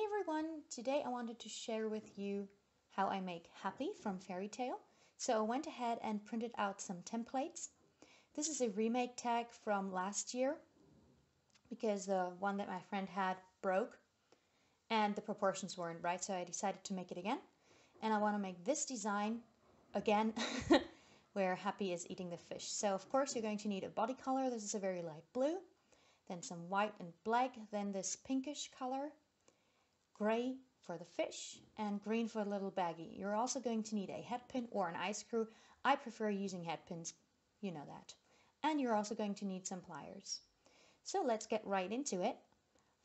everyone! Today I wanted to share with you how I make Happy from Fairytail. So I went ahead and printed out some templates. This is a remake tag from last year because the one that my friend had broke and the proportions weren't right, so I decided to make it again. And I want to make this design again where Happy is eating the fish. So of course you're going to need a body color. This is a very light blue, then some white and black, then this pinkish color, gray for the fish, and green for the little baggie. You're also going to need a head pin or an eye screw. I prefer using head pins, you know that. And you're also going to need some pliers. So let's get right into it.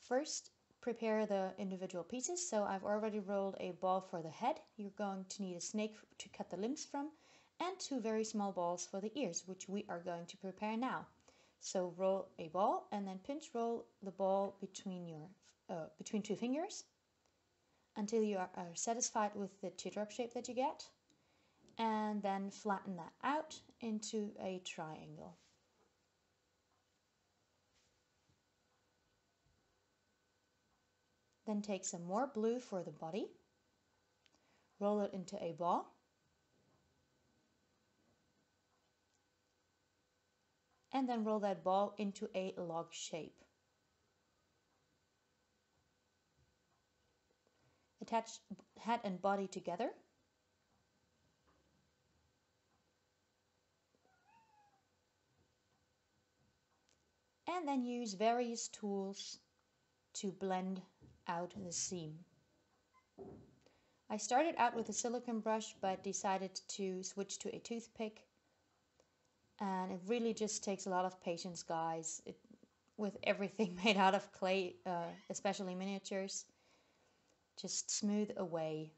First, prepare the individual pieces. So I've already rolled a ball for the head. You're going to need a snake to cut the limbs from, and two very small balls for the ears, which we are going to prepare now. So roll a ball and then pinch roll the ball between two fingers until you are satisfied with the teardrop shape that you get, and then flatten that out into a triangle. Then take some more blue for the body, roll it into a ball, and then roll that ball into a log shape. Attach head and body together. And then use various tools to blend out the seam. I started out with a silicone brush but decided to switch to a toothpick, and it really just takes a lot of patience, guys. With everything made out of clay, especially miniatures, just smooth away.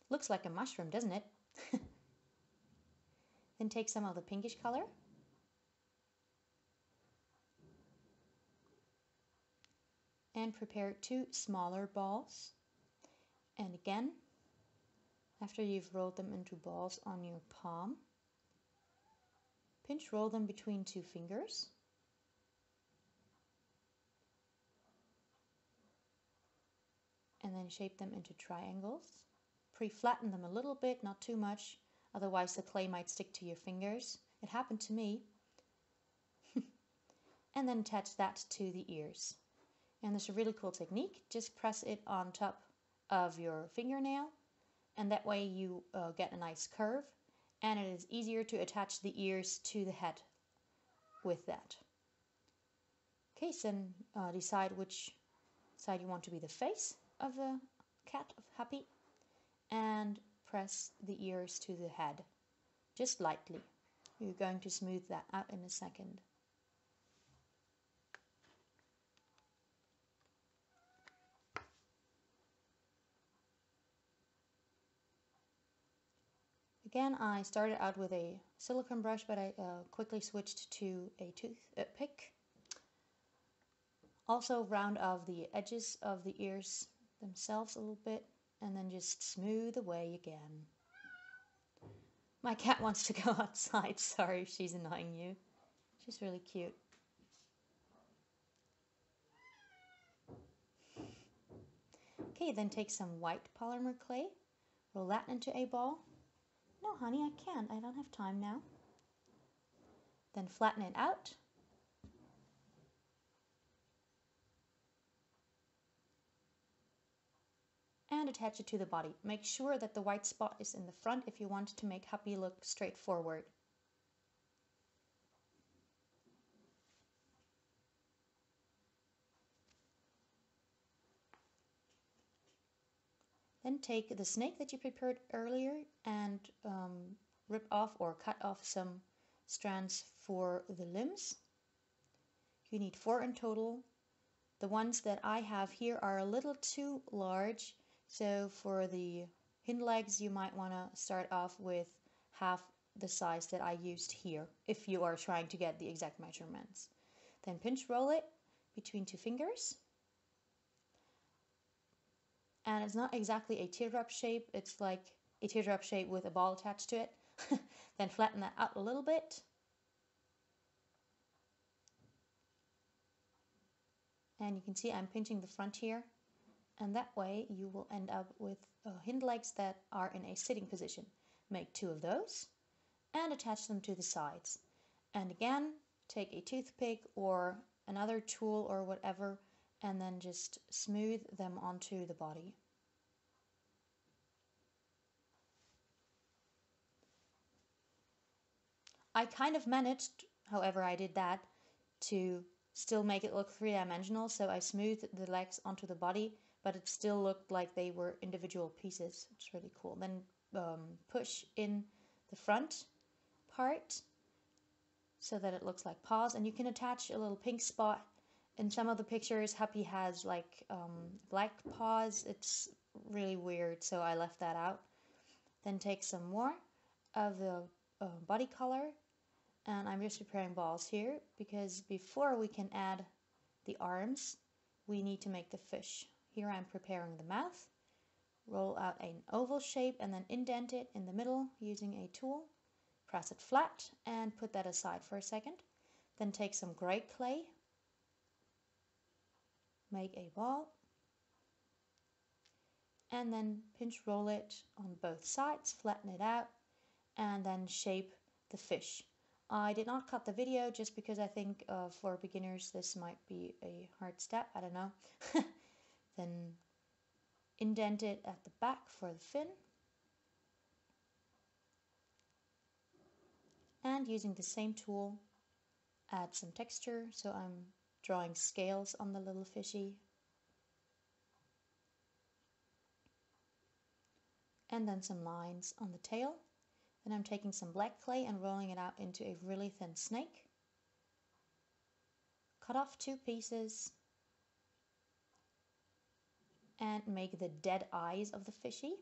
Looks like a mushroom, doesn't it? Then take some of the pinkish color and prepare two smaller balls. And again, after you've rolled them into balls on your palm, pinch roll them between two fingers. And then shape them into triangles. Pre-flatten them a little bit, not too much, otherwise the clay might stick to your fingers. It happened to me. And then attach that to the ears. And there's a really cool technique. Just press it on top of your fingernail, and that way you get a nice curve, and it is easier to attach the ears to the head with that. Okay, so then decide which side you want to be the face of the cat of Happy, and press the ears to the head, just lightly. You're going to smooth that out in a second. Again, I started out with a silicone brush, but I quickly switched to a toothpick. Also round off the edges of the ears themselves a little bit, and then just smooth away again. My cat wants to go outside. Sorry if she's annoying you. She's really cute. Okay, then take some white polymer clay, roll that into a ball. No, honey, I can't. I don't have time now. Then flatten it out. And attach it to the body. Make sure that the white spot is in the front if you want to make Happy look straightforward. Then take the snake that you prepared earlier and rip off or cut off some strands for the limbs. You need 4 in total. The ones that I have here are a little too large, so for the hind legs you might want to start off with half the size that I used here, if you are trying to get the exact measurements. Then pinch roll it between two fingers. And it's not exactly a teardrop shape, it's like a teardrop shape with a ball attached to it. Then flatten that out a little bit. And you can see I'm pinching the front here. And that way you will end up with hind legs that are in a sitting position. Make 2 of those and attach them to the sides. And again, take a toothpick or another tool or whatever and then just smooth them onto the body. I kind of managed, however I did that, to still make it look three-dimensional, so I smoothed the legs onto the body, but it still looked like they were individual pieces. It's really cool. Then push in the front part so that it looks like paws, and you can attach a little pink spot. In some of the pictures, Happy has like black paws. It's really weird, so I left that out. Then take some more of the body color, and I'm just preparing balls here because before we can add the arms, we need to make the fish. Here I'm preparing the mouth. Roll out an oval shape and then indent it in the middle using a tool. Press it flat and put that aside for a second. Then take some gray clay, make a ball, and then pinch roll it on both sides, flatten it out, and then shape the fish. I did not cut the video just because I think for beginners this might be a hard step, I don't know. Then indent it at the back for the fin. And using the same tool, add some texture. So I'm drawing scales on the little fishy. And then some lines on the tail. Then I'm taking some black clay and rolling it out into a really thin snake. Cut off 2 pieces. And make the dead eyes of the fishy.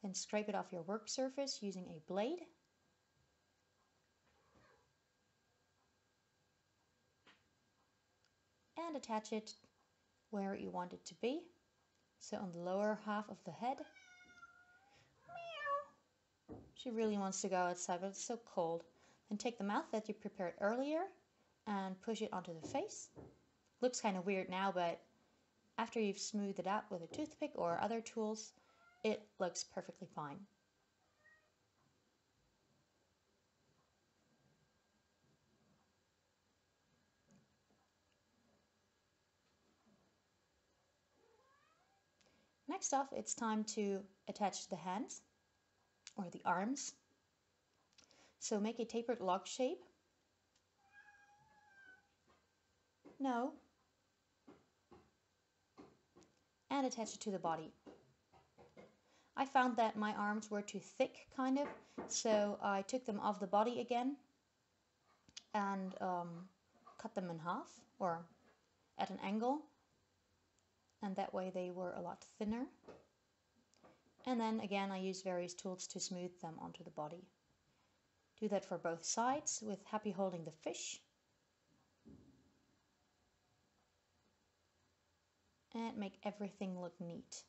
Then scrape it off your work surface using a blade. And attach it where you want it to be. So on the lower half of the head. Meow. She really wants to go outside, but it's so cold. Then take the mouth that you prepared earlier and push it onto the face. Looks kind of weird now, but after you've smoothed it out with a toothpick or other tools, it looks perfectly fine. Next off, it's time to attach the hands or the arms. So make a tapered log shape. No. And attach it to the body. I found that my arms were too thick, kind of, so I took them off the body again and cut them in half, or at an angle, and that way they were a lot thinner. And then again I used various tools to smooth them onto the body. Do that for both sides with Happy holding the fish. And make everything look neat.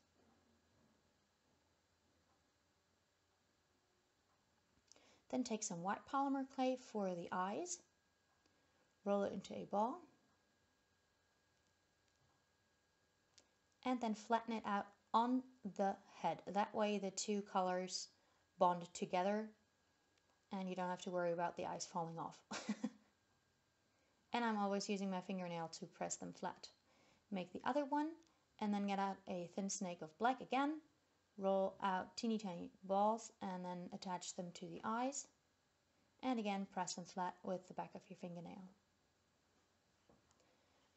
Then take some white polymer clay for the eyes. Roll it into a ball. And then flatten it out on the head. That way the 2 colors bond together and you don't have to worry about the eyes falling off. And I'm always using my fingernail to press them flat. Make the other one and then get out a thin snake of black again. Roll out teeny tiny balls and then attach them to the eyes. And again press them flat with the back of your fingernail.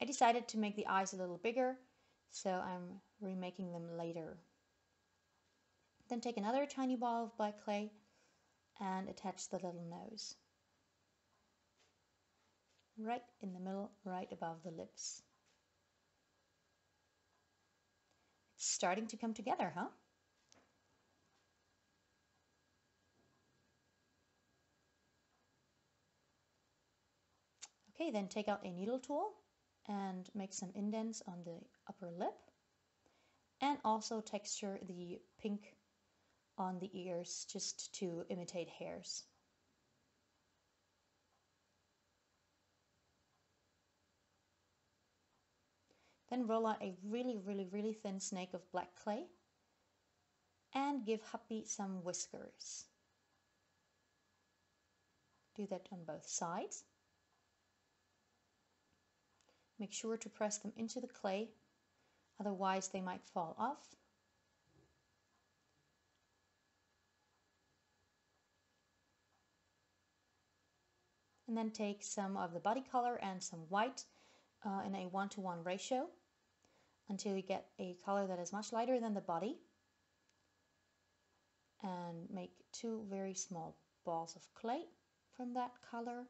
I decided to make the eyes a little bigger, so I'm remaking them later. Then take another tiny ball of black clay and attach the little nose. Right in the middle, right above the lips. It's starting to come together, huh? Okay, then take out a needle tool and make some indents on the upper lip. and also texture the pink on the ears just to imitate hairs. Then roll out a really thin snake of black clay and give Happy some whiskers. Do that on both sides. Make sure to press them into the clay, otherwise they might fall off. And then take some of the body color and some white in a 1:1 ratio until you get a color that is much lighter than the body. And make 2 very small balls of clay from that color.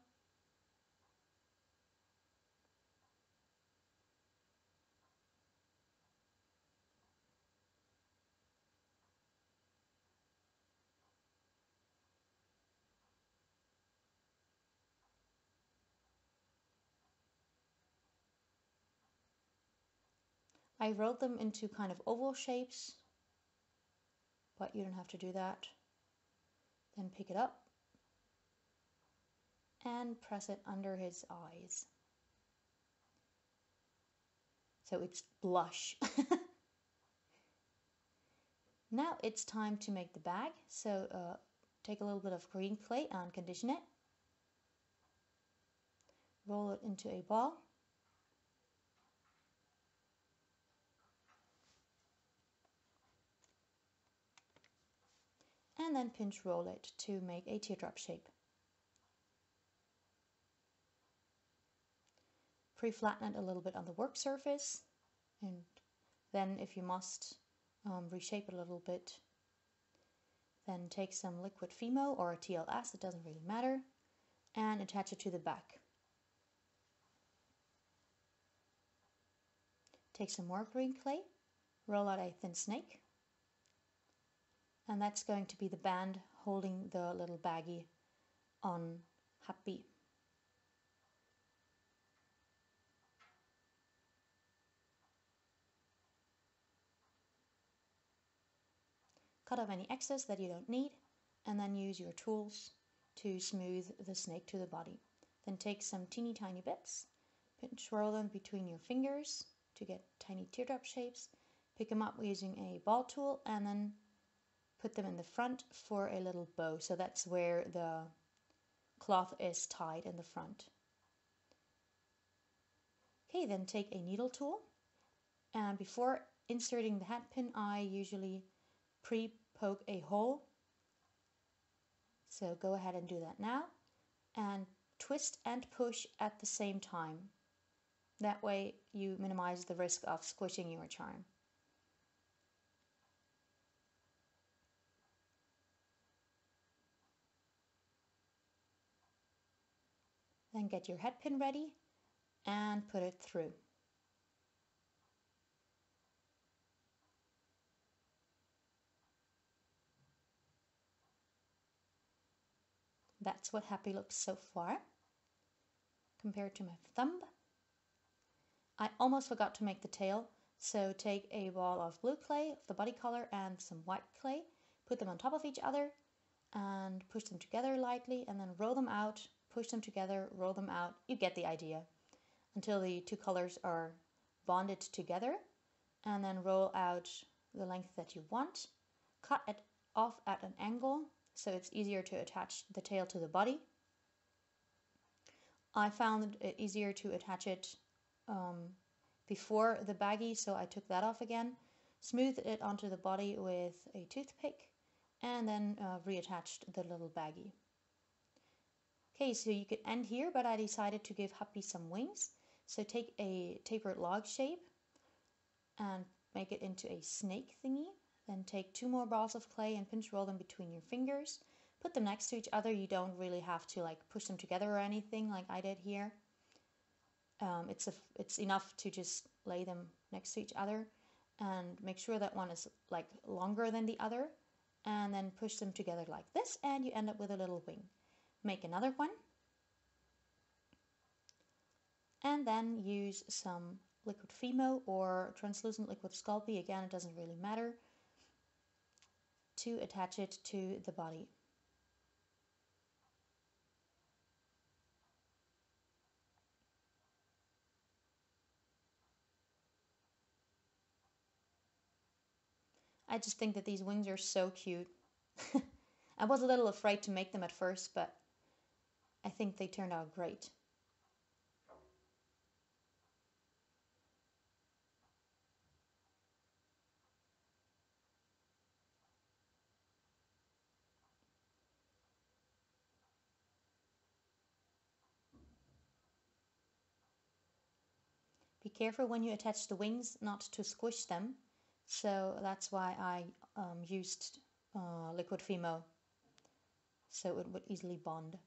I rolled them into kind of oval shapes, but you don't have to do that. Then pick it up and press it under his eyes. So it's blush. Now it's time to make the bag. So take a little bit of green clay and condition it. Roll it into a ball. And then pinch roll it to make a teardrop shape. Pre-flatten it a little bit on the work surface, and then if you must reshape it a little bit, then take some liquid Fimo or a TLS, it doesn't really matter, and attach it to the back. Take some more green clay, roll out a thin snake, and that's going to be the band holding the little baggie on Happy. Cut off any excess that you don't need, and then use your tools to smooth the snake to the body. Then take some teeny tiny bits, pinch roll them between your fingers to get tiny teardrop shapes, pick them up using a ball tool, and then put them in the front for a little bow. So that's where the cloth is tied in the front. Okay, then take a needle tool, and before inserting the hat pin, I usually pre-poke a hole. So go ahead and do that now, and twist and push at the same time. That way you minimize the risk of squishing your charm. Then get your head pin ready and put it through. That's what Happy looks so far compared to my thumb. I almost forgot to make the tail, so take a ball of blue clay of the body color and some white clay, put them on top of each other and push them together lightly, and then roll them out, push them together, roll them out. You get the idea, until the two colors are bonded together, and then roll out the length that you want. Cut it off at an angle so it's easier to attach the tail to the body. I found it easier to attach it before the baggie, so I took that off again, smoothed it onto the body with a toothpick, and then reattached the little baggie. Okay, so you could end here, but I decided to give Happy some wings. So take a tapered log shape and make it into a snake thingy. Then take 2 more balls of clay and pinch roll them between your fingers. Put them next to each other. You don't really have to like push them together or anything like I did here. It's enough to just lay them next to each other and make sure that one is like longer than the other, and then push them together like this, and you end up with a little wing. Make another one, and then use some liquid Fimo or translucent liquid Sculpey, again it doesn't really matter, to attach it to the body. I just think that these wings are so cute. I was a little afraid to make them at first, but I think they turned out great. Be careful when you attach the wings not to squish them, so that's why I used liquid Fimo, so it would easily bond.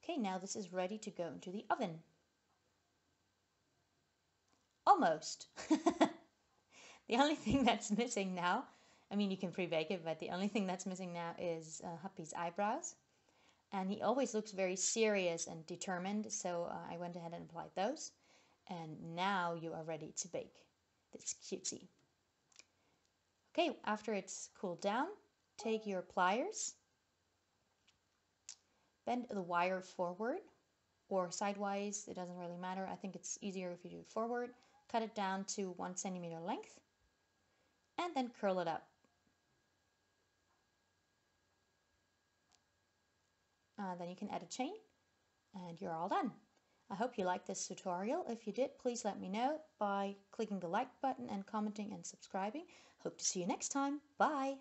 Okay, now this is ready to go into the oven. Almost! The only thing that's missing now, I mean you can pre-bake it, but the only thing that's missing now is Happy's eyebrows. And he always looks very serious and determined, so I went ahead and applied those. And now you are ready to bake this cutie. Okay, after it's cooled down, take your pliers, bend the wire forward or sidewise, it doesn't really matter. I think it's easier if you do it forward. Cut it down to 1 centimeter length and then curl it up. Then you can add a chain and you're all done. I hope you liked this tutorial. If you did, please let me know by clicking the like button and commenting and subscribing. Hope to see you next time. Bye!